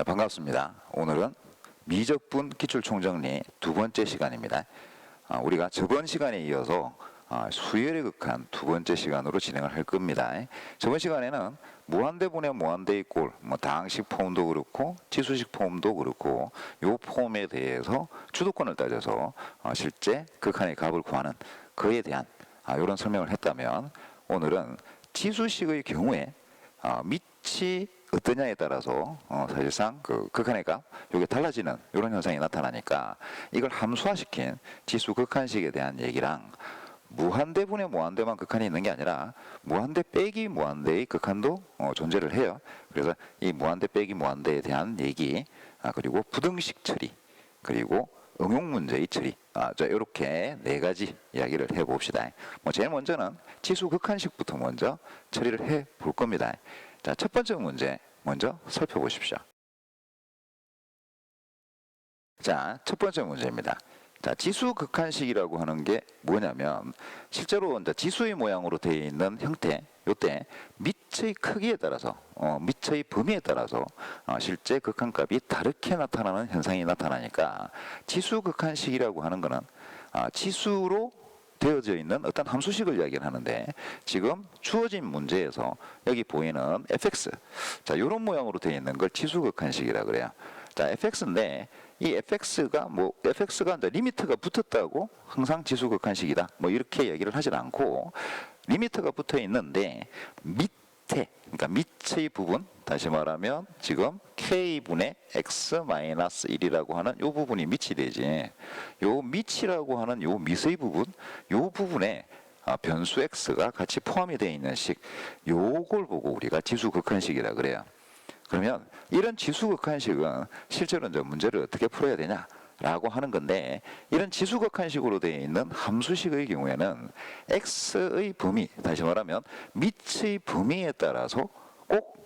자, 반갑습니다. 오늘은 미적분 기출총정리 두 번째 시간입니다. 우리가 저번 시간에 이어서 수열에 극한 두 번째 시간으로 진행을 할 겁니다. 저번 시간에는 무한대분의 무한대의 꼴, 다항식 폼도 그렇고 지수식 폼도 그렇고 요 폼에 대해서 주도권을 따져서 실제 극한의 값을 구하는 그에 대한 이런 설명을 했다면, 오늘은 지수식의 경우에 밑이 어떠냐에 따라서 사실상 그 극한의 값 이게 달라지는 이런 현상이 나타나니까 이걸 함수화시킨 지수 극한식에 대한 얘기랑, 무한대분의 무한대만 극한이 있는 게 아니라 무한대 빼기 무한대의 극한도 존재를 해요. 그래서 이 무한대 빼기 무한대에 대한 얘기, 그리고 부등식 처리, 그리고 응용 문제의 처리, 자, 이렇게 네 가지 이야기를 해봅시다. 제일 먼저는 지수 극한식부터 먼저 처리를 해 볼 겁니다. 자, 첫 번째 문제 먼저 살펴보십시오. 자, 첫 번째 문제입니다. 자, 지수 극한식이라고 하는 게 뭐냐면, 실제로 이제 지수의 모양으로 되어 있는 형태, 요때 밑의 크기에 따라서, 밑의 범위에 따라서 실제 극한값이 다르게 나타나는 현상이 나타나니까, 지수 극한식이라고 하는 거는 지수로 되어져 있는 어떤 함수식을 이야기를 하는데, 지금 주어진 문제에서 여기 보이는 fx, 자, 요런 모양으로 되어 있는 걸 지수 극한식이라 그래요. 자, fx인데 이 fx가 이제 리미트가 붙었다고 항상 지수 극한식이다 이렇게 얘기를 하진 않고, 리미트가 붙어 있는데 밑에, 그러니까 밑의 부분, 다시 말하면 지금 k분의 x-1이라고 하는 요 부분이 밑이 되지, 요 밑이라고 하는 요 밑의 부분, 요 부분에 변수 x가 같이 포함이 되어 있는 식, 요걸 보고 우리가 지수 극한식이라 그래요. 그러면 이런 지수 극한식은 실제로 이제 문제를 어떻게 풀어야 되냐 라고 하는 건데, 이런 지수 극한식으로 되어 있는 함수식의 경우에는 x의 범위, 다시 말하면 밑의 범위에 따라서 꼭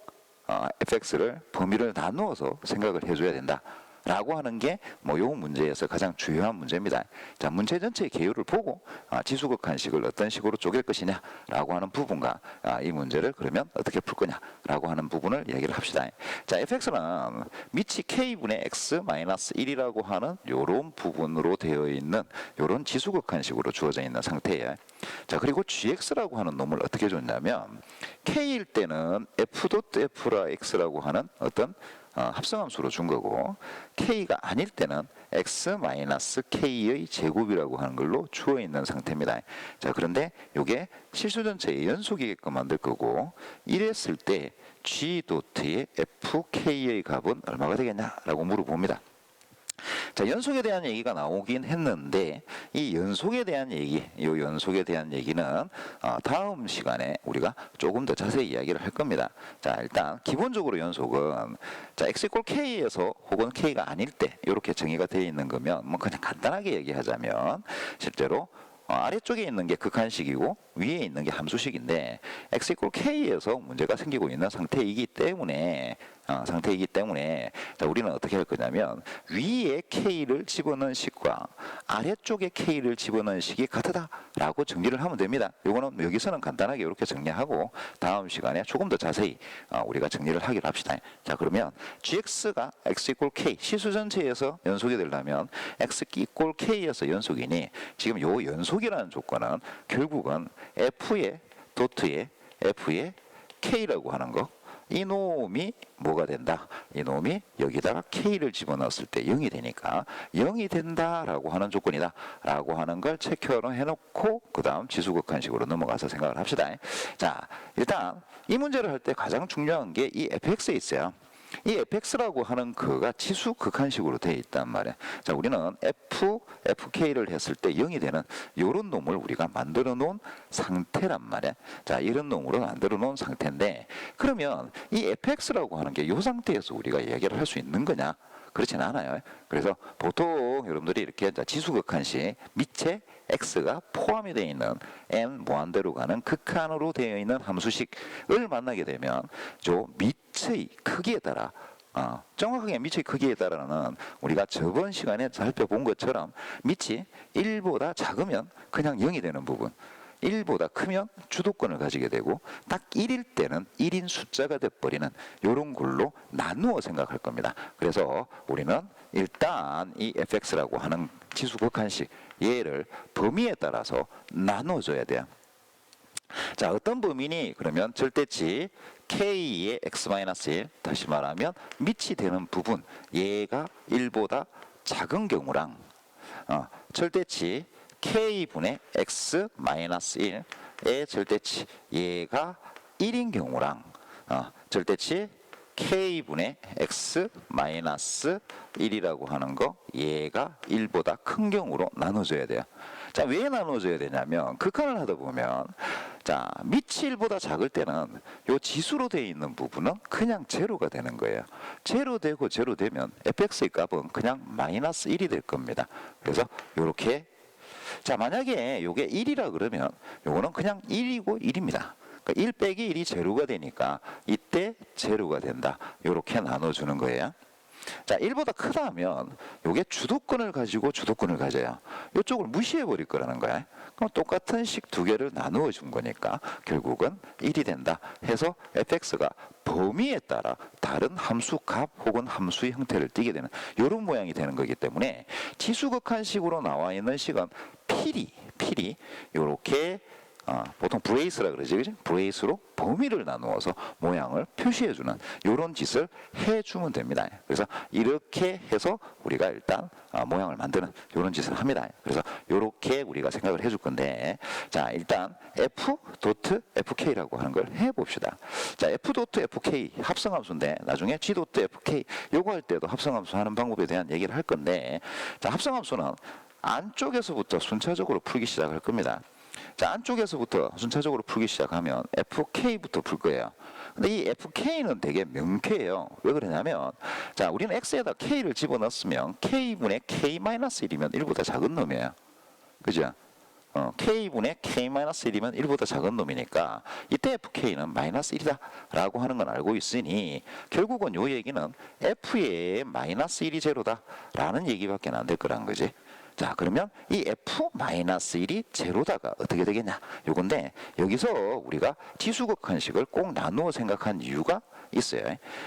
fx를 범위를 나누어서 생각을 해줘야 된다 라고 하는 게 요 문제에서 가장 중요한 문제입니다. 자, 문제 전체의 개요를 보고 지수 극한식을 어떤 식으로 쪼갤 것이냐 라고 하는 부분과 이 문제를 그러면 어떻게 풀 거냐 라고 하는 부분을 얘기를 합시다. 자, fx는 밑이 k분의 x-1이라고 하는 요런 부분으로 되어 있는 요런 지수 극한식으로 주어져 있는 상태예요. 자, 그리고 gx라고 하는 놈을 어떻게 줬냐면, k일 때는 f.f라고 하는 어떤 합성함수로 준 거고, k가 아닐 때는 x-k의 제곱이라고 하는 걸로 주어 있는 상태입니다. 자, 그런데 이게 실수 전체의 연속이게끔 만들 거고, 이랬을 때 g.의 fk의 값은 얼마가 되겠냐라고 물어봅니다. 자, 연속에 대한 얘기가 나오긴 했는데, 이 연속에 대한 얘기는 다음 시간에 우리가 조금 더 자세히 이야기를 할 겁니다. 자, 일단 기본적으로 연속은, 자, x = k에서 혹은 k가 아닐 때 이렇게 정의가 되어 있는 거면, 그냥 간단하게 얘기하자면, 실제로 아래쪽에 있는 게 극한식이고 위에 있는 게 함수식인데, x = k에서 문제가 생기고 있는 상태이기 때문에 자, 우리는 어떻게 할 거냐면, 위에 k를 집어넣은 식과 아래쪽에 k를 집어넣은 식이 같다라고 정리를 하면 됩니다. 요거는 여기서는 간단하게 이렇게 정리하고 다음 시간에 조금 더 자세히 우리가 정리를 하기로 합시다. 자, 그러면 gx가 x = k, 시수 전체에서 연속이 되려면 x = k에서 연속이니, 지금 요 연속이라는 조건은 결국은 f의 k라고 하는 거, 이 놈이 뭐가 된다? 이 놈이 여기다가 k를 집어넣었을 때 0이 되니까 0이 된다라고 하는 조건이다 라고 하는 걸 체크로 해놓고 그 다음 지수 극한식으로 넘어가서 생각을 합시다. 자, 일단 이 문제를 할 때 가장 중요한 게 이 fx에 있어요. 이 fx라고 하는 그가 지수 극한식으로 되어 있단 말이에요. 자, 우리는 fk를 했을 때 0이 되는 이런 놈을 우리가 만들어 놓은 상태란 말이에요. 자, 이런 놈으로 만들어 놓은 상태인데, 그러면 이 fx라고 하는 게 이 상태에서 우리가 얘기를 할 수 있는 거냐? 그렇진 않아요. 그래서 보통 여러분들이 이렇게 지수 극한식 밑에 x가 포함이 되어 있는 n 무한대로 가는 극한으로 되어 있는 함수식을 만나게 되면 저 밑의 크기에 따라, 정확하게 밑의 크기에 따라는 우리가 저번 시간에 살펴본 것처럼 밑이 1보다 작으면 그냥 0이 되는 부분, 1보다 크면 주도권을 가지게 되고 딱 1일 때는 1인 숫자가 돼버리는 이런 걸로 나누어 생각할 겁니다. 그래서 우리는 일단 이 fx라고 하는 지수 극한식 얘를 범위에 따라서 나눠줘야 돼요. 자, 어떤 범위니? 그러면 절대치 k의 x-1, 다시 말하면 밑이 되는 부분 얘가 1보다 작은 경우랑 절대치 k분의 x-1의 절대치 얘가 1인 경우랑 절대치 k분의 x-1이라고 하는 거 얘가 1보다 큰 경우로 나눠줘야 돼요. 자, 왜 나눠줘야 되냐면 극한을 하다 보면 자, 밑이 1보다 작을 때는 요 지수로 되어 있는 부분은 그냥 제로가 되는 거예요. 제로 되고 제로 되면 fx의 값은 그냥 마이너스 1이 될 겁니다. 그래서 요렇게 자, 만약에 요게 1이라 그러면 요거는 그냥 1이고 1입니다. 그러니까 1 빼기 1이 제로가 되니까 이때 제로가 된다. 요렇게 나눠주는 거예요. 자, 1보다 크다면 요게 주도권을 가지고 주도권을 가져요. 이쪽을 무시해 버릴 거라는 거야. 그럼 똑같은 식 두 개를 나누어 준 거니까 결국은 1이 된다 해서 fx가 범위에 따라 다른 함수 값 혹은 함수의 형태를 띠게 되는 이런 모양이 되는 거기 때문에 지수극한식으로 나와 있는 식은 필히 요렇게 보통 브레이스라 그러지, 그지? 브레이스로 범위를 나누어서 모양을 표시해주는 이런 짓을 해주면 됩니다. 그래서 이렇게 해서 우리가 일단 모양을 만드는 이런 짓을 합니다. 그래서 이렇게 우리가 생각을 해줄 건데, 자, 일단 f.fk라고 하는 걸 해봅시다. 자, f.fk 합성함수인데 나중에 g.fk 요거 할 때도 합성함수 하는 방법에 대한 얘기를 할 건데, 자, 합성함수는 안쪽에서부터 순차적으로 풀기 시작할 겁니다. 자, 안쪽에서부터 순차적으로 풀기 시작하면 fk부터 풀 거예요. 근데 이 fk는 되게 명쾌해요. 왜 그러냐면, 자, 우리는 x에다 k를 집어넣었으면 k분의 k-1이면 1보다 작은 놈이에요. 그죠? k분의 k-1이면 1보다 작은 놈이니까 이때 fk는 마이너스 1이다 라고 하는 건 알고 있으니 결국은 요 얘기는 f의 마이너스 1이 제로다 라는 얘기밖에 안 될 거란 거지. 자, 그러면 이 f-1이 제로다가 어떻게 되겠냐? 요건데 여기서 우리가 지수극한식을 꼭 나누어 생각한 이유가 있어요.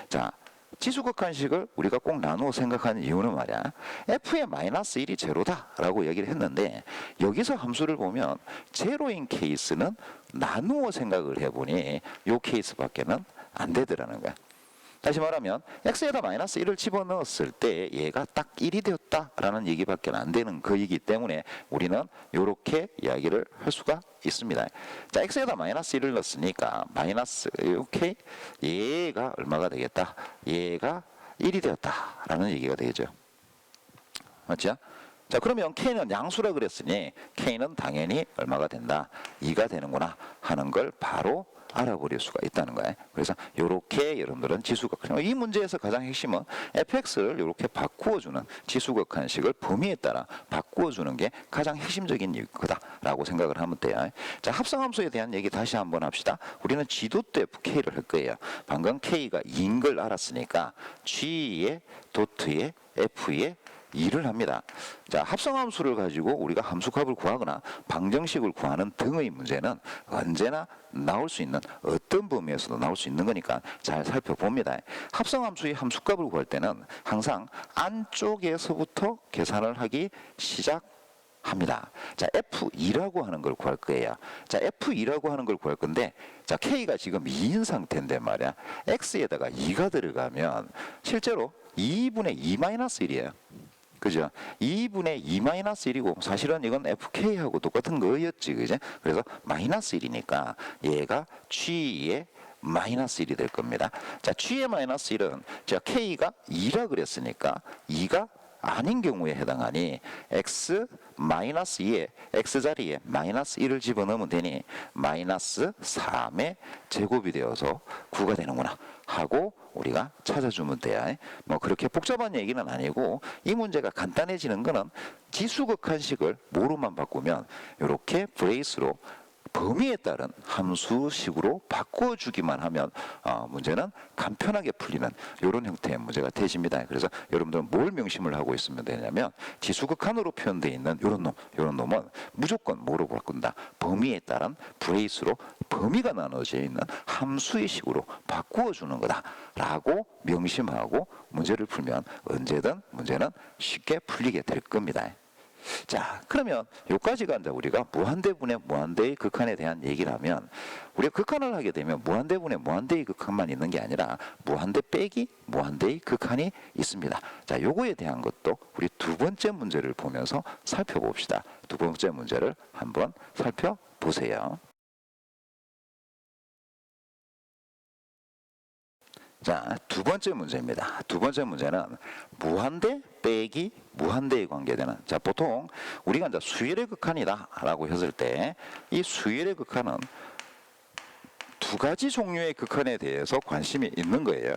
자, 지수극한식을 우리가 꼭 나누어 생각한 이유는 말이야, f의 마이너스 1이 제로다라고 얘기를 했는데 여기서 함수를 보면 제로인 케이스는 나누어 생각을 해보니 요 케이스밖에는 안 되더라는 거야. 다시 말하면 x에다 마이너스 1을 집어넣었을 때 얘가 딱 1이 되었다라는 얘기밖에 안 되는 거이기 때문에 우리는 이렇게 이야기를 할 수가 있습니다. 자, x에다 마이너스 1을 넣었으니까 마이너스 이렇게 얘가 얼마가 되겠다? 얘가 1이 되었다라는 얘기가 되죠. 맞죠? 자, 그러면 k는 양수라 그랬으니 k는 당연히 얼마가 된다? 2가 되는구나 하는 걸 바로 알아버릴 수가 있다는 거예요. 그래서 이렇게 여러분들은 지수극한, 이 문제에서 가장 핵심은 fx를 이렇게 바꾸어주는 지수극한식을 범위에 따라 바꾸어주는 게 가장 핵심적인 거다라고 생각을 하면 돼요. 자, 합성함수에 대한 얘기 다시 한번 합시다. 우리는 g.fk를 할 거예요. 방금 k가 2인 걸 알았으니까 g의 도트의 f의 2를 합니다. 자, 합성함수를 가지고 우리가 함수값을 구하거나 방정식을 구하는 등의 문제는 언제나 나올 수 있는, 어떤 범위에서도 나올 수 있는 거니까 잘 살펴봅니다. 합성함수의 함수값을 구할 때는 항상 안쪽에서부터 계산을 하기 시작합니다. 자, F2라고 하는 걸 구할 거예요. 자, F2라고 하는 걸 구할 건데, 자, K가 지금 2인 상태인데 말이야. X에다가 2가 들어가면 실제로 2분의 2-1이에요. 그죠? 2분의 2-1이고 사실은 이건 fk하고 똑같은 거였지, 그죠? 그래서 마이너스 1이니까 얘가 g의 마이너스 1이 될 겁니다. 자, g의 마이너스 1은 자, k가 2라 그랬으니까 2가 아닌 경우에 해당하니 x 마이너스 2에 x자리에 마이너스 1을 집어넣으면 되니 마이너스 3의 제곱이 되어서 9가 되는구나 하고 우리가 찾아주면 돼요. 뭐 그렇게 복잡한 얘기는 아니고 이 문제가 간단해지는 거는 지수극한식을 뭐로만 바꾸면 이렇게 브레이스로 범위에 따른 함수식으로 바꿔주기만 하면 문제는 간편하게 풀리는 이런 형태의 문제가 되십니다. 그래서 여러분들은 뭘 명심을 하고 있으면 되냐면 지수극한으로 표현되어 있는 이런 놈은 무조건 뭐로 바꾼다? 범위에 따른 브레이스로 범위가 나눠져 있는 함수의 식으로 바꾸어주는 거다라고 명심하고 문제를 풀면 언제든 문제는 쉽게 풀리게 될 겁니다. 자, 그러면 여기까지가 이제 우리가 무한대분의 무한대의 극한에 대한 얘기를 하면, 우리가 극한을 하게 되면 무한대분의 무한대의 극한만 있는 게 아니라 무한대 빼기 무한대의 극한이 있습니다. 자, 요거에 대한 것도 우리 두 번째 문제를 보면서 살펴봅시다. 두 번째 문제를 한번 살펴보세요. 자, 두 번째 문제입니다. 두 번째 문제는 무한대 빼기 무한대에 관계되는, 자, 보통 우리가 이제 수열의 극한이다 라고 했을 때 이 수열의 극한은 두 가지 종류의 극한에 대해서 관심이 있는 거예요.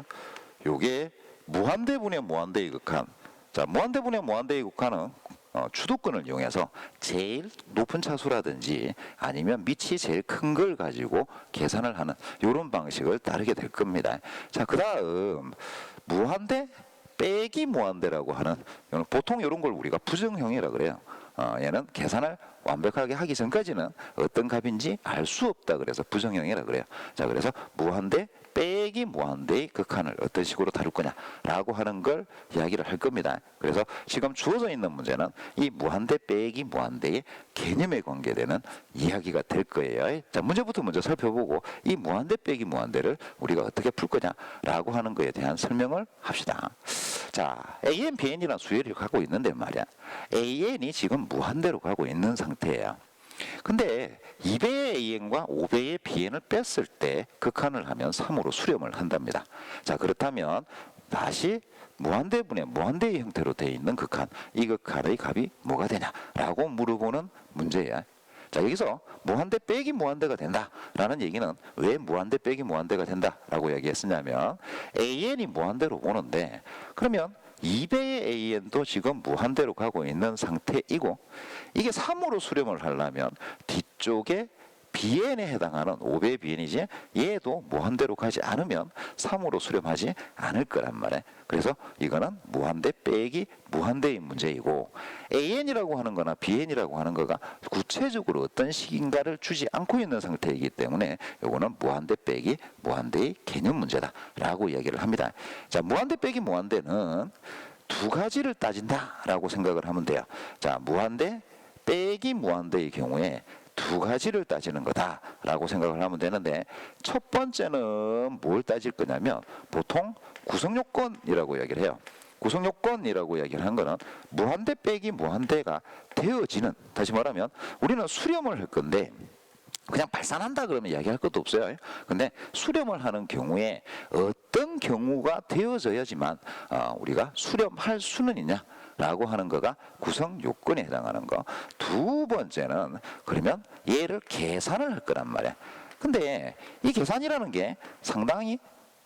요게 무한대분의 무한대의 극한. 자, 무한대분의 무한대의 극한은 주도권을 이용해서 제일 높은 차수라든지 아니면 밑이 제일 큰 걸 가지고 계산을 하는 이런 방식을 따르게 될 겁니다. 자, 그 다음 무한대 빼기 무한대라고 하는, 보통 이런 걸 우리가 부정형이라 그래요. 얘는 계산을 완벽하게 하기 전까지는 어떤 값인지 알 수 없다 그래서 부정형이라 그래요. 자, 그래서 무한대 빼기 무한대의 극한을 어떤 식으로 다룰 거냐라고 하는 걸 이야기를 할 겁니다. 그래서 지금 주어져 있는 문제는 이 무한대 빼기 무한대의 개념에 관계되는 이야기가 될 거예요. 자, 문제부터 먼저 살펴보고 이 무한대 빼기 무한대를 우리가 어떻게 풀 거냐라고 하는 거에 대한 설명을 합시다. 자, AN, BN이라는 수열을 갖고 있는데 말이야. AN이 지금 무한대로 가고 있는 상태예요. 근데 2배의 AN과 5배의 BN을 뺐을 때 극한을 하면 3으로 수렴을 한답니다. 자, 그렇다면 다시 무한대분의 무한대의 형태로 되어 있는 극한, 이 극한의 값이 뭐가 되냐라고 물어보는 문제야. 자, 여기서 무한대 빼기 무한대가 된다라는 얘기는 왜 무한대 빼기 무한대가 된다라고 얘기했었냐면 AN이 무한대로 오는데, 그러면 2배의 AN도 지금 무한대로 가고 있는 상태이고, 이게 3으로 수렴을 하려면 뒤쪽에 BN에 해당하는 5배의 BN이지 얘도 무한대로 가지 않으면 3으로 수렴하지 않을 거란 말이에요. 그래서 이거는 무한대 빼기 무한대의 문제이고, AN이라고 하는 거나 BN이라고 하는 거가 구체적으로 어떤 식인가를 주지 않고 있는 상태이기 때문에 이거는 무한대 빼기 무한대의 개념 문제다라고 이야기를 합니다. 자, 무한대 빼기 무한대는 두 가지를 따진다라고 생각을 하면 돼요. 자, 무한대 빼기 무한대의 경우에 두 가지를 따지는 거다라고 생각을 하면 되는데, 첫 번째는 뭘 따질 거냐면 보통 구성요건이라고 이야기를 해요. 구성요건이라고 이야기를 한 거는 무한대 빼기 무한대가 되어지는, 다시 말하면 우리는 수렴을 할 건데 그냥 발산한다 그러면 이야기할 것도 없어요. 근데 수렴을 하는 경우에 어떤 경우가 되어져야지만 우리가 수렴할 수는 있냐 라고 하는 거가 구성 요건에 해당하는 거. 두 번째는 그러면 얘를 계산을 할 거란 말이야. 근데 이 계산이라는 게 상당히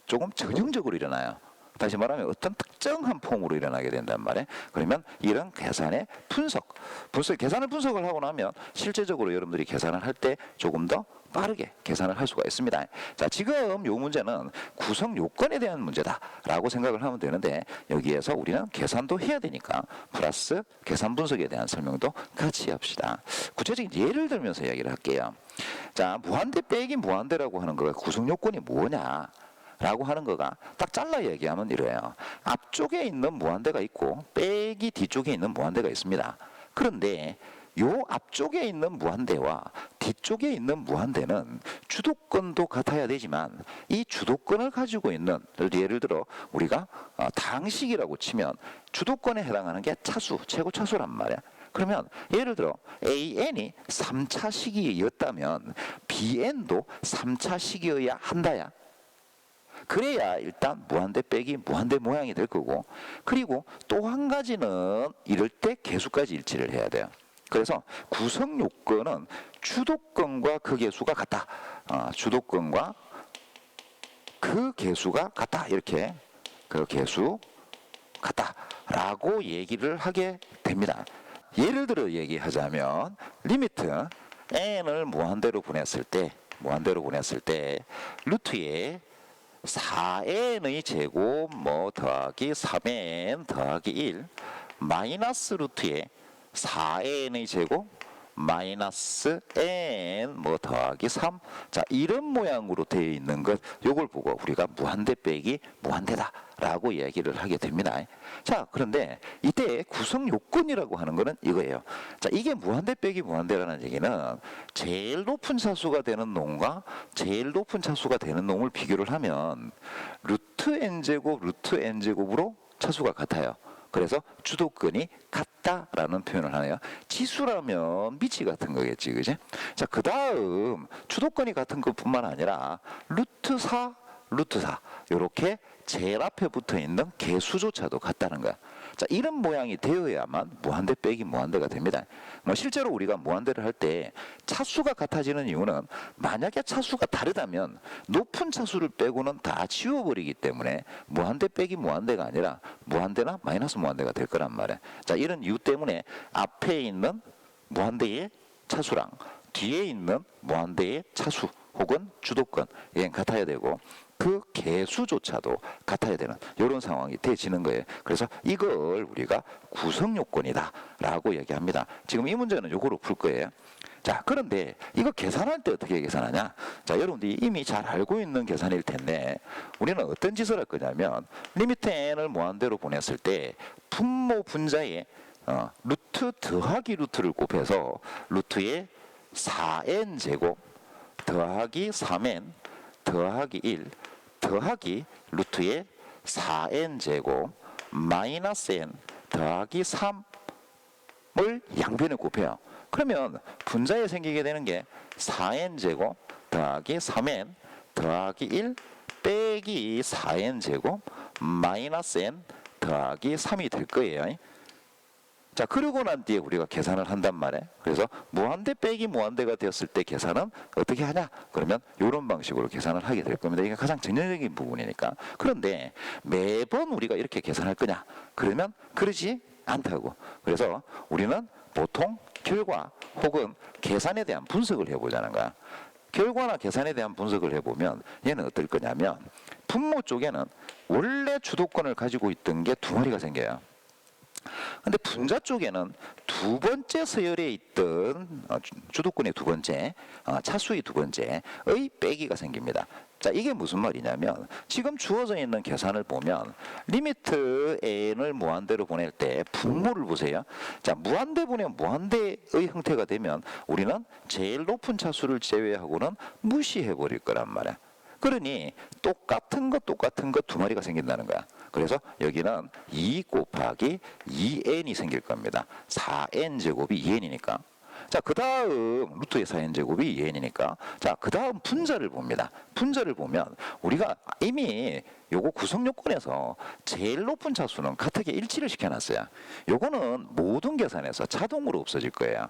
조금 전형적으로 일어나요. 다시 말하면 어떤 특정한 폼으로 일어나게 된단 말이에요. 그러면 이런 계산의 계산을 분석을 하고 나면 실제적으로 여러분들이 계산을 할 때 조금 더 빠르게 계산을 할 수가 있습니다. 자, 지금 이 문제는 구성 요건에 대한 문제다라고 생각을 하면 되는데, 여기에서 우리는 계산도 해야 되니까 플러스 계산 분석에 대한 설명도 같이 합시다. 구체적인 예를 들면서 이야기를 할게요. 자, 무한대 빼기 무한대라고 하는 거가 구성 요건이 뭐냐 라고 하는 거가 딱 잘라 얘기하면 이래요. 앞쪽에 있는 무한대가 있고 빼기 뒤쪽에 있는 무한대가 있습니다. 그런데 요 앞쪽에 있는 무한대와 뒤쪽에 있는 무한대는 주도권도 같아야 되지만 이 주도권을 가지고 있는, 예를 들어 우리가 다항식이라고 치면 주도권에 해당하는 게 차수, 최고 차수란 말이야. 그러면 예를 들어 AN이 3차 시기였다면 BN도 3차 시기여야 한다야. 그래야 일단 무한대 빼기 무한대 모양이 될 거고, 그리고 또 한 가지는 이럴 때 계수까지 일치를 해야 돼요. 그래서 구성 요건은 주도권과 그 계수가 같다. 주도권과 그 계수가 같다. 이렇게 그 계수 같다라고 얘기를 하게 됩니다. 예를 들어 얘기하자면 리미트 n을 무한대로 보냈을 때 루트에 4n의 제곱 뭐 더하기 3n 더하기 1 마이너스 루트에 4n의 제곱 마이너스 n 뭐 더하기 3. 자, 이런 모양으로 되어 있는 것, 요걸 보고 우리가 무한대 빼기 무한대다 라고 이야기를 하게 됩니다. 자, 그런데 이때 구성 요건이라고 하는 거는 이거예요. 자, 이게 무한대 빼기 무한대라는 얘기는 제일 높은 차수가 되는 놈과 제일 높은 차수가 되는 놈을 비교를 하면 루트 n제곱 루트 n제곱으로 차수가 같아요. 그래서 주도권이 같다라는 표현을 하네요. 지수라면 미치 같은 거겠지, 그지? 자, 그 다음 주도권이 같은 것뿐만 아니라 루트 4, 루트 4 이렇게 제일 앞에 붙어 있는 개수조차도 같다는 거야. 자, 이런 모양이 되어야만 무한대 빼기 무한대가 됩니다. 실제로 우리가 무한대를 할 때 차수가 같아지는 이유는 만약에 차수가 다르다면 높은 차수를 빼고는 다 지워버리기 때문에 무한대 빼기 무한대가 아니라 무한대나 마이너스 무한대가 될 거란 말이야. 자, 이런 이유 때문에 앞에 있는 무한대의 차수랑 뒤에 있는 무한대의 차수 혹은 주도권 얘는 같아야 되고 그 개수조차도 같아야 되는 이런 상황이 되어지는 거예요. 그래서 이걸 우리가 구성요건이다 라고 얘기합니다. 지금 이 문제는 요거로 풀 거예요. 자, 그런데 이거 계산할 때 어떻게 계산하냐? 자, 여러분들이 이미 잘 알고 있는 계산일 텐데 우리는 어떤 짓을 할 거냐면 리미트 n을 무한대로 보냈을 때 분모 분자에 루트 더하기 루트를 곱해서 루트에 4n 제곱 더하기 3n 더하기 1 더하기 루트에 4n 제곱 마이너스 n 더하기 3을 양변에 곱해요. 그러면 분자에 생기게 되는 게 4n 제곱 더하기 3n 더하기 1 빼기 4n 제곱 마이너스 n 더하기 3이 될 거예요. 자, 그러고 난 뒤에 우리가 계산을 한단 말이에요. 그래서 무한대 빼기 무한대가 되었을 때 계산은 어떻게 하냐? 그러면 이런 방식으로 계산을 하게 될 겁니다. 이게 가장 전형적인 부분이니까. 그런데 매번 우리가 이렇게 계산할 거냐? 그러면 그러지 않다고. 그래서 우리는 보통 결과 혹은 계산에 대한 분석을 해보자는 거야. 결과나 계산에 대한 분석을 해보면 얘는 어떨 거냐면 분모 쪽에는 원래 주도권을 가지고 있던 게 두 마리가 생겨요. 근데 분자 쪽에는 두 번째 서열에 있던 주도권의 두 번째, 차수의 두 번째의 빼기가 생깁니다. 자, 이게 무슨 말이냐면 지금 주어져 있는 계산을 보면 리미트 n을 무한대로 보낼 때 분모를 보세요. 자, 무한대 보내면 무한대의 형태가 되면 우리는 제일 높은 차수를 제외하고는 무시해 버릴 거란 말이야. 그러니 똑같은 것 두 마리가 생긴다는 거야. 그래서 여기는 2 곱하기 2n이 생길 겁니다. 4n 제곱이 2n이니까. 자, 그 다음 루트의 4n 제곱이 2n이니까. 자, 그 다음 분자를 봅니다. 분자를 보면 우리가 이미 요거 구성요건에서 제일 높은 차수는 같게 일치를 시켜놨어요. 요거는 모든 계산에서 자동으로 없어질 거예요.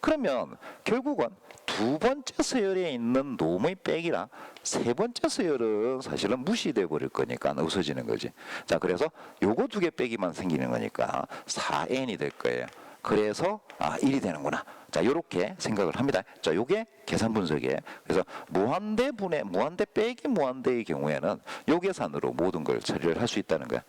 그러면 결국은 두 번째 서열에 있는 놈의 빼기라 세 번째 서열은 사실은 무시돼 버릴 거니까 없어지는 거지. 자, 그래서 요거 두 개 빼기만 생기는 거니까 4n이 될 거예요. 그래서 1이 되는구나. 자, 요렇게 생각을 합니다. 자, 요게 계산 분석이에요. 그래서 무한대 빼기 무한대의 경우에는 요 계산으로 모든 걸 처리를 할 수 있다는 거야.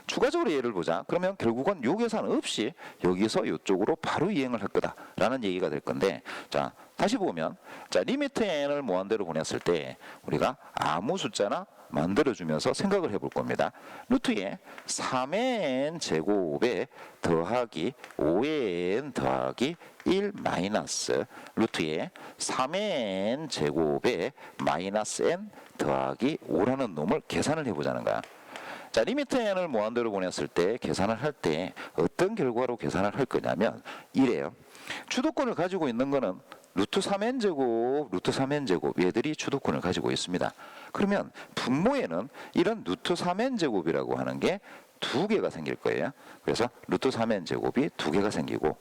추가적으로 예를 보자. 그러면 결국은 요 계산 없이 여기서 이쪽으로 바로 이행을 할 거다라는 얘기가 될 건데, 자, 다시 보면, 자, 리미트 n을 무한대로 보냈을 때 우리가 아무 숫자나 만들어주면서 생각을 해볼 겁니다. 루트에 3n 제곱에 더하기 5n 더하기 1 마이너스 루트에 3n 제곱에 마이너스 n 더하기 5라는 놈을 계산을 해보자는 거야. 자, 리미트 n을 무한대로 보냈을 때 계산을 할 때 어떤 결과로 계산을 할 거냐면 이래요. 주도권을 가지고 있는 거는 루트 3n 제곱, 루트 3n 제곱 얘들이 주도권을 가지고 있습니다. 그러면 분모에는 이런 루트 3n 제곱이라고 하는 게 두 개가 생길 거예요. 그래서 루트 3n 제곱이 두 개가 생기고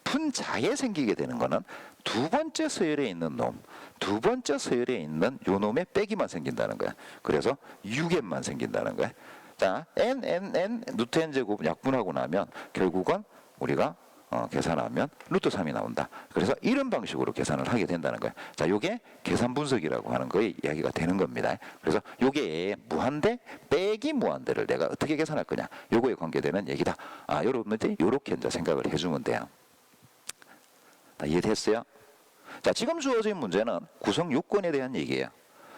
분자에 생기게 되는 거는 두 번째 서열에 있는 놈, 두 번째 서열에 있는 요 놈의 빼기만 생긴다는 거야. 그래서 6n만 생긴다는 거야. 자, n 루트 n 제곱 약분하고 나면 결국은 우리가 계산하면 루트 3이 나온다. 그래서 이런 방식으로 계산을 하게 된다는 거예요. 자, 요게 계산 분석이라고 하는 거의 이야기가 되는 겁니다. 그래서 요게 무한대 빼기 무한대를 내가 어떻게 계산할 거냐, 요거에 관계되는 얘기다. 여러분들이 요렇게 이제 생각을 해주면 돼요. 이해됐어요? 자, 지금 주어진 문제는 구성 요건에 대한 얘기예요.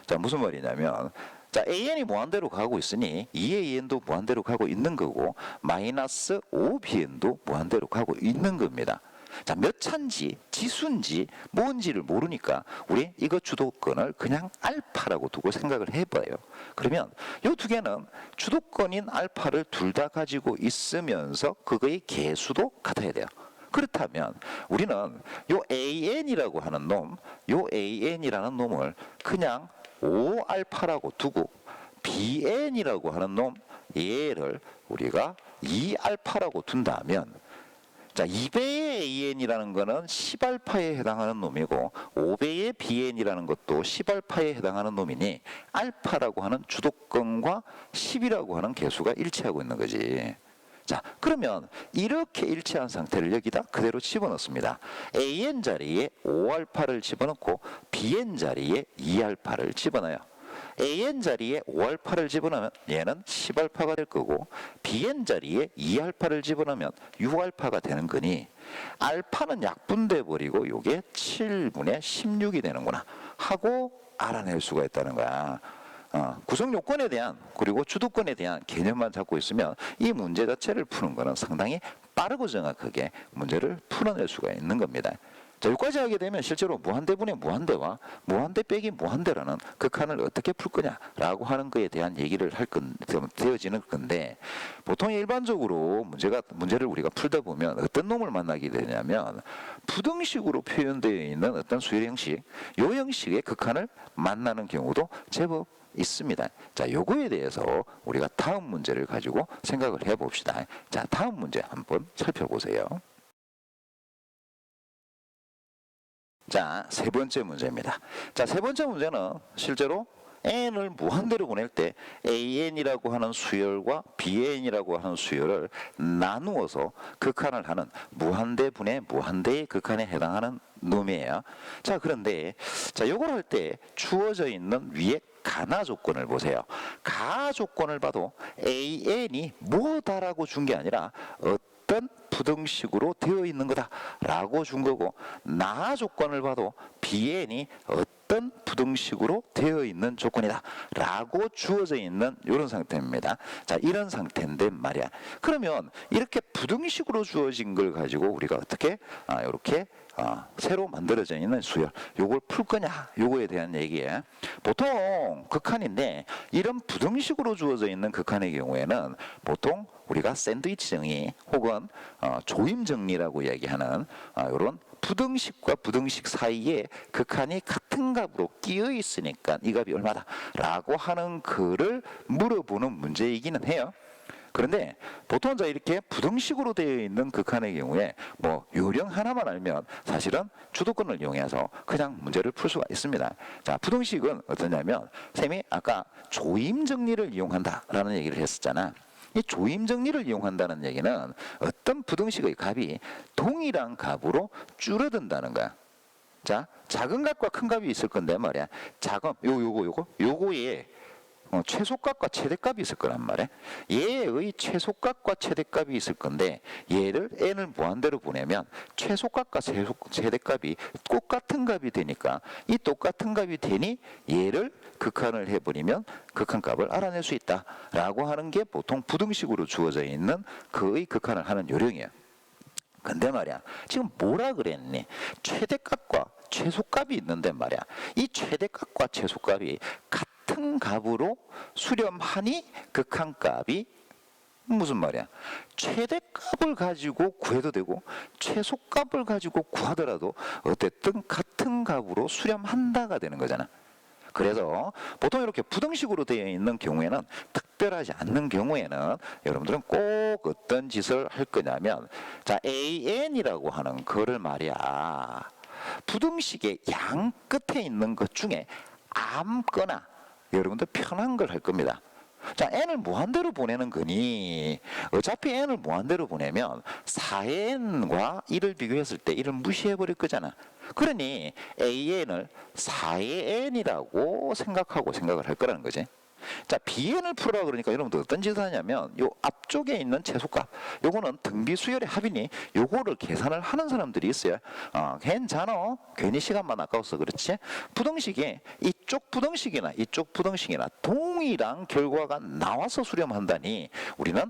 자, 무슨 말이냐면, 자, AN이 무한대로 가고 있으니 2AN도 무한대로 가고 있는 거고 마이너스 5BN도 무한대로 가고 있는 겁니다. 자, 몇 차인지 지수인지 뭔지를 모르니까 우리 이거 주도권을 그냥 알파라고 두고 생각을 해봐요. 그러면 이 두 개는 주도권인 알파를 둘 다 가지고 있으면서 그거의 개수도 같아야 돼요. 그렇다면 우리는 요 AN이라고 하는 놈, 요 AN이라는 놈을 그냥 5알파라고 두고 BN이라고 하는 놈, 얘를 우리가 2알파라고 둔다면, 자, 2배의 AN이라는 거는 10알파에 해당하는 놈이고 5배의 BN이라는 것도 10알파에 해당하는 놈이니 알파라고 하는 주도권과 10이라고 하는 개수가 일치하고 있는 거지. 자, 그러면 이렇게 일치한 상태를 여기다 그대로 집어넣습니다. AN 자리에 5알파를 집어넣고 BN 자리에 2알파를 집어넣어요. AN 자리에 5알파를 집어넣으면 얘는 10알파가 될 거고 BN 자리에 2알파를 집어넣으면 6알파가 되는 거니 알파는 약분돼 버리고 요게 7분의 16이 되는구나 하고 알아낼 수가 있다는 거야. 구성 요건에 대한 그리고 주도권에 대한 개념만 잡고 있으면 이 문제 자체를 푸는 거는 상당히 빠르고 정확하게 문제를 풀어낼 수가 있는 겁니다. 자, 여기까지 하게 되면 실제로 무한대분의 무한대와 무한대 빼기 무한대라는 극한을 어떻게 풀 거냐라고 하는 거에 대한 얘기를 되어지는 건데, 보통 일반적으로 문제를 우리가 풀다 보면 어떤 놈을 만나게 되냐면 부등식으로 표현되어 있는 어떤 수열 형식, 요 형식의 극한을 만나는 경우도 제법 있습니다. 자, 요거에 대해서 우리가 다음 문제를 가지고 생각을 해봅시다. 자, 다음 문제 한번 살펴보세요. 자, 세 번째 문제입니다. 자, 세 번째 문제는 실제로 n을 무한대로 보낼 때 an이라고 하는 수열과 bn이라고 하는 수열을 나누어서 극한을 하는 무한대 분의 무한대의 극한에 해당하는 놈이에요. 자, 그런데 자, 요걸 할 때 주어져 있는 위에 가나 조건을 보세요. 가 조건을 봐도 an이 뭐다라고 준 게 아니라 어떤 부등식으로 되어 있는 거다라고 준 거고, 나 조건을 봐도 bn이 어떤 부등식으로 되어 있는 조건이다 라고 주어져 있는 이런 상태입니다. 자, 이런 상태인데 말이야. 그러면 이렇게 부등식으로 주어진 걸 가지고 우리가 어떻게 이렇게 새로 만들어져 있는 수열, 요걸 풀 거냐, 요거에 대한 얘기에 보통 극한인데, 이런 부등식으로 주어져 있는 극한의 경우에는 보통 우리가 샌드위치 정리 혹은 조임 정리라고 얘기하는 이런 부등식과 부등식 사이에 극한이 같은 값으로 끼어 있으니까 이 값이 얼마다 라고 하는 글을 물어보는 문제이기는 해요. 그런데 보통 이렇게 부등식으로 되어 있는 극한의 경우에 뭐 요령 하나만 알면 사실은 주도권을 이용해서 그냥 문제를 풀 수가 있습니다. 자, 부등식은 어떠냐면 쌤이 아까 조임 정리를 이용한다라는 얘기를 했었잖아. 이 조임 정리를 이용한다는 얘기는 어떤 부등식의 값이 동일한 값으로 줄어든다는 거야. 자, 작은 값과 큰 값이 있을 건데 말이야. 요거에 최소값과 최대값이 있을 거란 말이야. 얘의 최소값과 최대값이 있을 건데 얘를 n을 무한대로 보내면 최소값과 최대값이 똑같은 값이 되니까 이 똑같은 값이 되니 얘를 극한을 해버리면 극한값을 알아낼 수 있다 라고 하는 게 보통 부등식으로 주어져 있는 그의 극한을 하는 요령이에요. 근데 말이야, 지금 뭐라 그랬니? 최대값과 최소값이 있는데 말이야, 이 최대값과 최소값이 같은 값으로 수렴하니 극한값이 무슨 말이야? 최대값을 가지고 구해도 되고 최소값을 가지고 구하더라도 어쨌든 같은 값으로 수렴한다가 되는 거잖아. 그래서 보통 이렇게 부등식으로 되어 있는 경우에는, 특별하지 않는 경우에는 여러분들은 꼭 어떤 짓을 할 거냐면, 자, an이라고 하는 거를 말이야, 부등식의 양 끝에 있는 것 중에 아무거나 여러분들 편한 걸 할 겁니다. 자, n을 무한대로 보내는 거니 어차피 n을 무한대로 보내면 4n과 1을 비교했을 때 1을 무시해버릴 거잖아. 그러니 an을 4의 n이라고 생각을 할 거라는 거지. 자, bn을 풀어라 그러니까 여러분들 어떤 짓을 하냐면 요 앞쪽에 있는 최소값 요거는 등비 수열의 합이니 요거를 계산을 하는 사람들이 있어요. 괜찮아, 괜히 시간만 아까워서 그렇지. 부등식에 이쪽 부등식이나 동일한 결과가 나와서 수렴한다니 우리는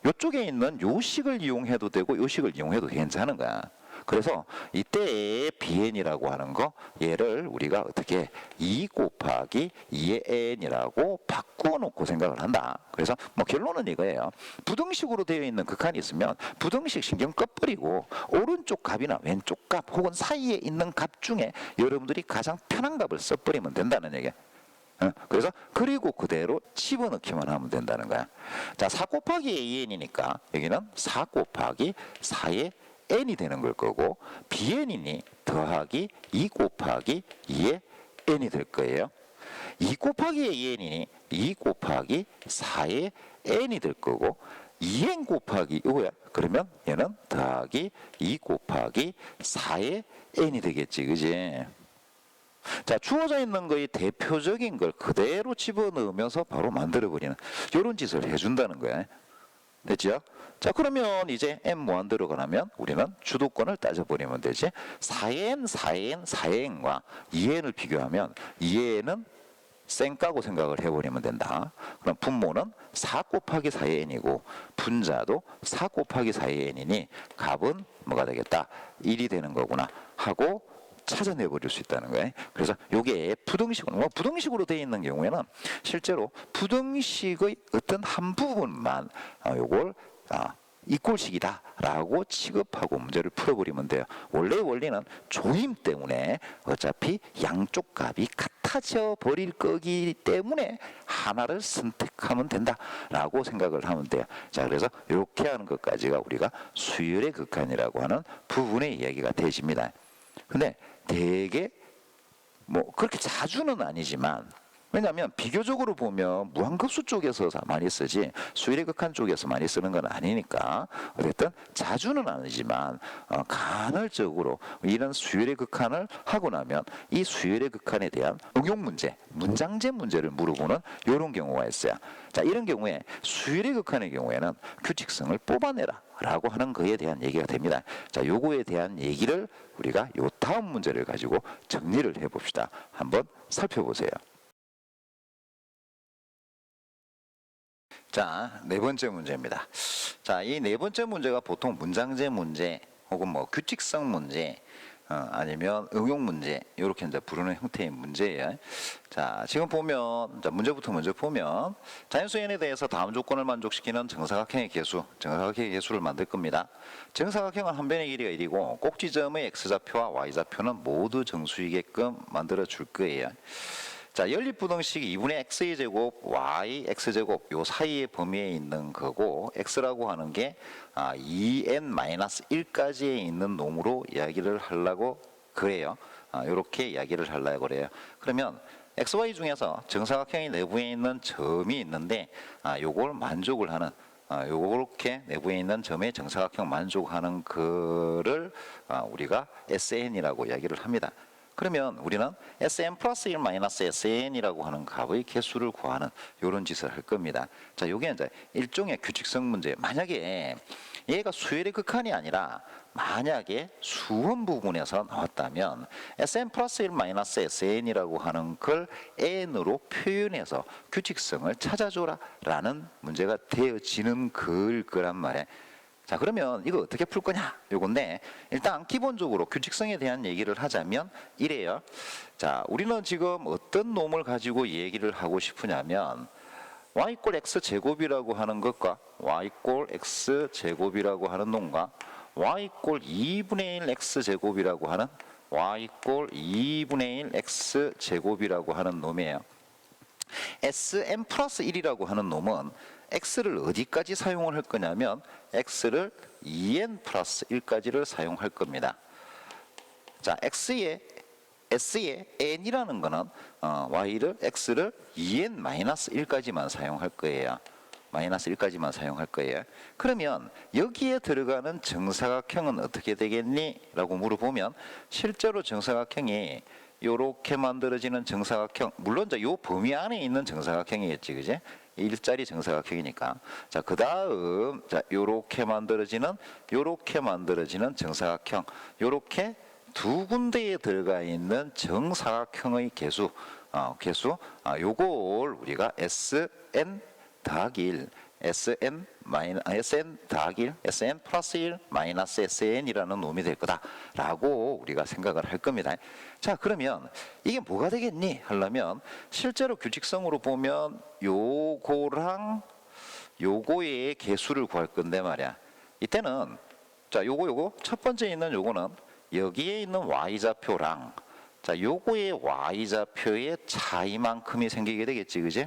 요쪽에 있는 요 식을 이용해도 되고 요 식을 이용해도 괜찮은 거야. 그래서 이때의 bn이라고 하는 거 얘를 우리가 어떻게 2 곱하기 2의 n이라고 바꾸어 놓고 생각을 한다. 그래서 뭐 결론은 이거예요. 부등식으로 되어 있는 극한이 있으면 부등식 신경 꺼버리고 오른쪽 값이나 왼쪽 값 혹은 사이에 있는 값 중에 여러분들이 가장 편한 값을 써버리면 된다는 얘기야. 그래서 그리고 그대로 집어넣기만 하면 된다는 거야. 자, 4 곱하기 an이니까 여기는 4 곱하기 4의 n이 되는 걸 거고 bn이니 더하기 2 곱하기 2의 n이 될 거예요. 2 곱하기 2n이니 2 곱하기 4의 n이 될 거고 2n 곱하기 이거야. 그러면 얘는 더하기 2 곱하기 4의 n이 되겠지, 그지? 자, 주어져 있는 거의 대표적인 걸 그대로 집어넣으면서 바로 만들어버리는 이런 짓을 해준다는 거야. 됐죠? 자, 그러면 이제 n 무한대로 가려면 우리는 주도권을 따져버리면 되지. 4n과 2n을 비교하면 2n은 쌩까고 생각을 해버리면 된다. 그럼 분모는 4 곱하기 4의 n이고 분자도 4 곱하기 4의 n이니 값은 뭐가 되겠다? 1이 되는 거구나 하고 찾아내버릴 수 있다는 거예요. 그래서 이게 부등식으로, 부등식으로 되어 있는 경우에는 실제로 부등식의 어떤 한 부분만 요걸 이꼴식이다 라고 취급하고 문제를 풀어버리면 돼요. 원래 원리는 조임 때문에 어차피 양쪽 값이 같아져 버릴 거기 때문에 하나를 선택하면 된다 라고 생각을 하면 돼요. 자, 그래서 이렇게 하는 것까지가 우리가 수열의 극한이라고 하는 부분의 이야기가 되십니다. 근데 되게 뭐 그렇게 자주는 아니지만 왜냐하면 비교적으로 보면 무한급수 쪽에서 많이 쓰지 수열의 극한 쪽에서 많이 쓰는 건 아니니까 어쨌든 자주는 아니지만 간헐적으로 이런 수열의 극한을 하고 나면 이 수열의 극한에 대한 응용 문제, 문장제 문제를 물어보는 이런 경우가 있어요. 자, 이런 경우에 수열의 극한의 경우에는 규칙성을 뽑아내라 라고 하는 거에 대한 얘기가 됩니다. 자, 요거에 대한 얘기를 우리가 요 다음 문제를 가지고 정리를 해봅시다. 한번 살펴보세요. 자, 네 번째 문제입니다. 자, 이 네 번째 문제가 보통 문장제 문제 혹은 뭐 규칙성 문제 아니면 응용 문제 이렇게 이제 부르는 형태의 문제예요. 자, 지금 보면 자, 문제부터 먼저 보면 자연수N에 대해서 다음 조건을 만족시키는 정사각형의 개수, 정사각형의 개수를 만들 겁니다. 정사각형은 한 변의 길이가 1이고 꼭지점의 x좌표와 y좌표는 모두 정수이게끔 만들어 줄 거예요. 자, 연립부등식 2분의 x의 제곱, y x제곱 요 사이의 범위에 있는 거고 x라고 하는 게 2n-1까지에 있는 놈으로 이야기를 하려고 그래요. 이렇게 이야기를 하려고 그래요. 그러면 xy 중에서 정사각형의 내부에 있는 점이 있는데 요걸 만족을 하는 요렇게 내부에 있는 점의 정사각형 만족하는 거를 우리가 SN이라고 이야기를 합니다. 그러면 우리는 Sn 플러스 1 마이너스 Sn이라고 하는 값의 개수를 구하는 이런 짓을 할 겁니다. 자, 요게 이제 일종의 규칙성 문제. 만약에 얘가 수열의 극한이 아니라 만약에 수원 부분에서 나왔다면 Sn 플러스 1 마이너스 Sn이라고 하는 걸 n으로 표현해서 규칙성을 찾아줘라 라는 문제가 되어지는 거란 말이에요. 자, 그러면 이거 어떻게 풀 거냐 요건데 일단 기본적으로 규칙성에 대한 얘기를 하자면 이래요. 자, 우리는 지금 어떤 놈을 가지고 얘기를 하고 싶으냐면 y = x제곱이라고 하는 것과 y = x제곱이라고 하는 놈과 y = 2분의 1 x제곱이라고 하는 y = 2분의 1 x제곱이라고 하는 놈이에요. Sn 플러스 1이라고 하는 놈은 x를 어디까지 사용을 할 거냐면 x를 2n 플러스 1까지를 사용할 겁니다. 자, x의 S의 n이라는 거는 y를 x를 2n-1까지만 사용할 거예요. 마이너스 1까지만 사용할 거예요. 그러면 여기에 들어가는 정사각형은 어떻게 되겠니? 라고 물어보면 실제로 정사각형이 요렇게 만들어지는 정사각형, 물론 요 범위 안에 있는 정사각형이겠지, 그지? 일자리 정사각형이니까. 자, 그 다음, 자, 요렇게 만들어지는 정사각형, 요렇게 두 군데에 들어가 있는 정사각형의 개수, 요걸 우리가 Sn 더하기 1, Sn 더하기 1, Sn 플러스 1 마이너스 Sn이라는 놈이 될 거다라고 우리가 생각을 할 겁니다. 자, 그러면 이게 뭐가 되겠니? 하려면 실제로 규칙성으로 보면 요거랑 요거의 개수를 구할 건데 말이야. 이때는 자, 요거 첫 번째 있는 요거는 여기에 있는 y좌표랑 자, 요거의 y좌표의 차이만큼이 생기게 되겠지, 그지?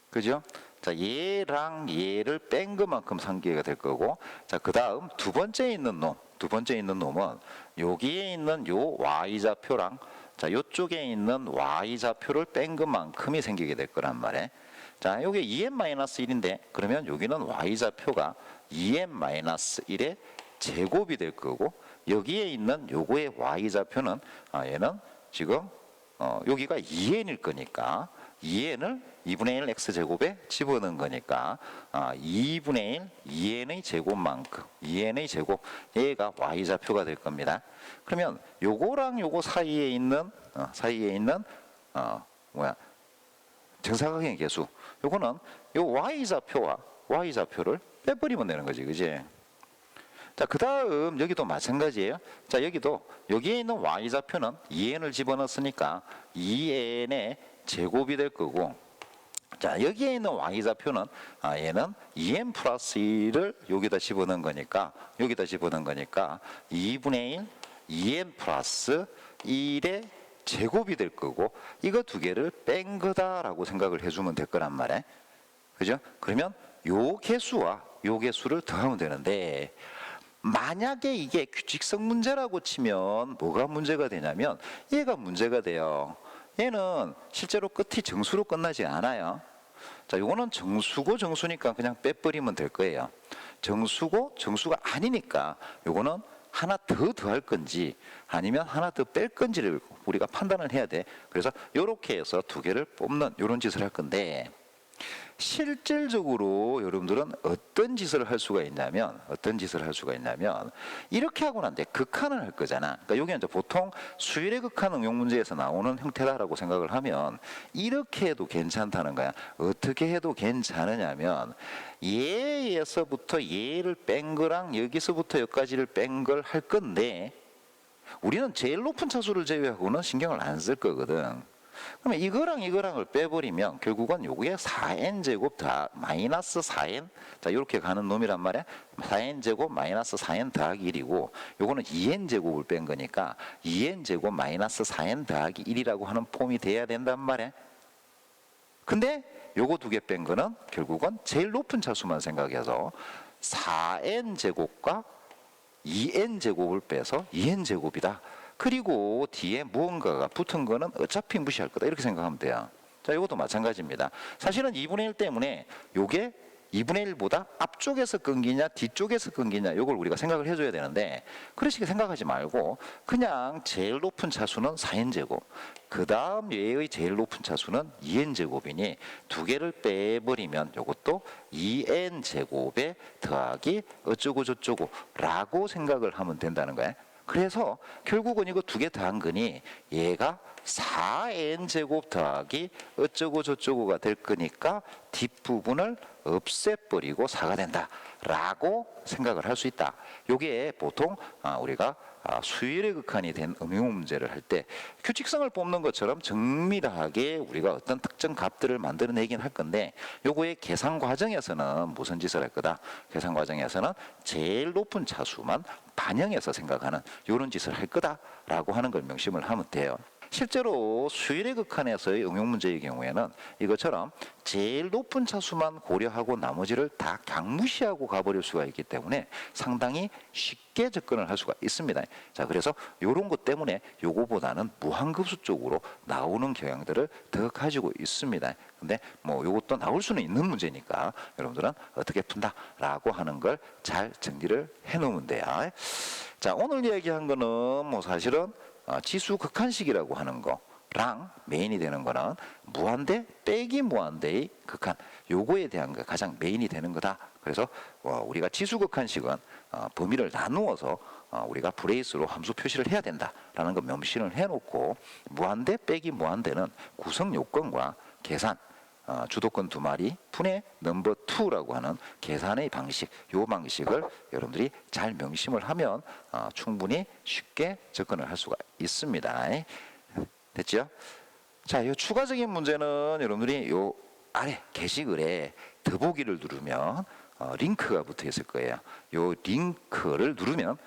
그죠? 자, 얘랑 얘를 뺀 것만큼 상기가 될 거고, 자, 그 다음 두 번째 있는 놈은 여기에 있는 요 y좌표랑 자, 요쪽에 있는 y좌표를 뺀 것만큼이 생기게 될 거란 말이에요. 자, 요게 2n-1인데 그러면 여기는 y좌표가 2n-1의 제곱이 될 거고, 여기에 있는 요거의 y좌표는 얘는 지금 여기가 2n일 거니까 2n을 2분의 1 x제곱에 집어넣은 거니까 2분의 1 2n의 제곱만큼 2n의 제곱 얘가 y좌표가 될 겁니다. 그러면 요거랑 요거 사이에 있는 정사각형의 개수, 요거는 요 y좌표를 빼버리면 되는 거지, 그지? 자, 그 다음 여기도 마찬가지예요. 자, 여기에 있는 y좌표는 2n을 집어넣었으니까 2n의 제곱이 될 거고, 자, 여기에 있는 y좌표는 얘는 2n 플러스 1을 여기다 집어넣은 거니까 2분의 1 2n 플러스 1의 제곱이 될 거고, 이거 두 개를 뺀 거다라고 생각을 해주면 될 거란 말이에요. 그죠? 그러면 요 개수와 요 개수를 더하면 되는데, 만약에 이게 규칙성 문제라고 치면 뭐가 문제가 되냐면 얘가 문제가 돼요. 얘는 실제로 끝이 정수로 끝나지 않아요. 자, 요거는 정수고 정수니까 그냥 빼버리면 될 거예요. 정수고 정수가 아니니까 요거는 하나 더 더할 건지 아니면 하나 더 뺄 건지를 우리가 판단을 해야 돼. 그래서 요렇게 해서 두 개를 뽑는 요런 짓을 할 건데, 실질적으로 여러분들은 어떤 짓을 할 수가 있냐면 이렇게 하고 난 뒤에 극한을 할 거잖아. 그러니까 여기는 이제 보통 수열의 극한 응용 문제에서 나오는 형태다라고 생각을 하면 이렇게 해도 괜찮다는 거야. 어떻게 해도 괜찮으냐면 얘에서부터 얘를 뺀 거랑 여기서부터 여기까지를 뺀 걸 할 건데, 우리는 제일 높은 차수를 제외하고는 신경을 안 쓸 거거든. 그러면 이거랑을 빼버리면 결국은 요게 4n제곱 다 마이너스 4n, 자, 이렇게 가는 놈이란 말이야. 4n제곱 마이너스 4n 더하기 1이고, 요거는 2n제곱을 뺀 거니까 2n제곱 마이너스 4n 더하기 1이라고 하는 폼이 돼야 된단 말이야. 근데 요거 두 개 뺀 거는 결국은 제일 높은 차수만 생각해서 4n제곱과 2n제곱을 빼서 2n제곱이다. 그리고 뒤에 무언가가 붙은 거는 어차피 무시할 거다, 이렇게 생각하면 돼요. 자, 이것도 마찬가지입니다. 사실은 2분의 1 때문에 요게 2분의 1보다 앞쪽에서 끊기냐 뒤쪽에서 끊기냐 요걸 우리가 생각을 해줘야 되는데, 그렇게 생각하지 말고 그냥 제일 높은 차수는 4n제곱, 그 다음 얘의 제일 높은 차수는 2n제곱이니 두 개를 빼버리면 요것도 2n제곱에 더하기 어쩌고 저쩌고 라고 생각을 하면 된다는 거예요. 그래서 결국은 이거 두 개 더한 거니 얘가 4n제곱 더하기 어쩌고 저쩌고가 될 거니까 뒷부분을 없애버리고 4가 된다 라고 생각을 할 수 있다. 요게 보통 우리가 수열의 극한이 된 응용 문제를 할 때 규칙성을 뽑는 것처럼 정밀하게 우리가 어떤 특정 값들을 만들어내긴 할 건데, 요거의 계산 과정에서는 무슨 짓을 할 거다? 계산 과정에서는 제일 높은 차수만 반영해서 생각하는 요런 짓을 할 거다라고 하는 걸 명심을 하면 돼요. 실제로 수일의 극한에서의 응용 문제의 경우에는 이것처럼 제일 높은 차수만 고려하고 나머지를 다 강무시하고 가버릴 수가 있기 때문에 상당히 쉽게 접근을 할 수가 있습니다. 자, 그래서 이런 것 때문에 요거보다는 무한급수 쪽으로 나오는 경향들을 더 가지고 있습니다. 근데 뭐 요것도 나올 수는 있는 문제니까 여러분들은 어떻게 푼다라고 하는 걸 잘 정리를 해 놓으면 돼요. 자, 오늘 이야기한 거는 뭐 사실은 지수 극한식이라고 하는 거랑 메인이 되는 거는 무한대 빼기 무한대의 극한, 요거에 대한 게 가장 메인이 되는 거다. 그래서 우리가 지수 극한식은 범위를 나누어서 우리가 브레이스로 함수 표시를 해야 된다라는 거 명시를 해놓고, 무한대 빼기 무한대는 구성 요건과 계산, 주도권 두 마리 분의 넘버 2라고 하는 계산의 방식, 요 방식을 여러분들이 잘 명심을 하면 충분히 쉽게 접근을 할 수가 있습니다. 됐죠? 자, 요 추가적인 문제는 여러분들이 요 아래 게시글에 더보기를 누르면 링크가 붙어 있을 거예요. 요 링크를 누르면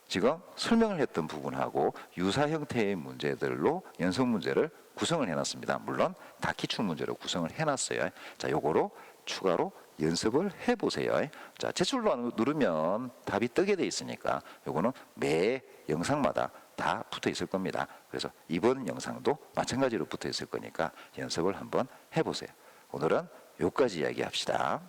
지금 설명을 했던 부분하고 유사 형태의 문제들로 연속 문제를 구성을 해놨습니다. 물론 다 기출 문제로 구성을 해놨어요. 자, 요거로 추가로 연습을 해보세요. 자, 제출로 누르면 답이 뜨게 돼 있으니까 요거는 매 영상마다 다 붙어 있을 겁니다. 그래서 이번 영상도 마찬가지로 붙어 있을 거니까 연습을 한번 해보세요. 오늘은 여기까지 이야기합시다.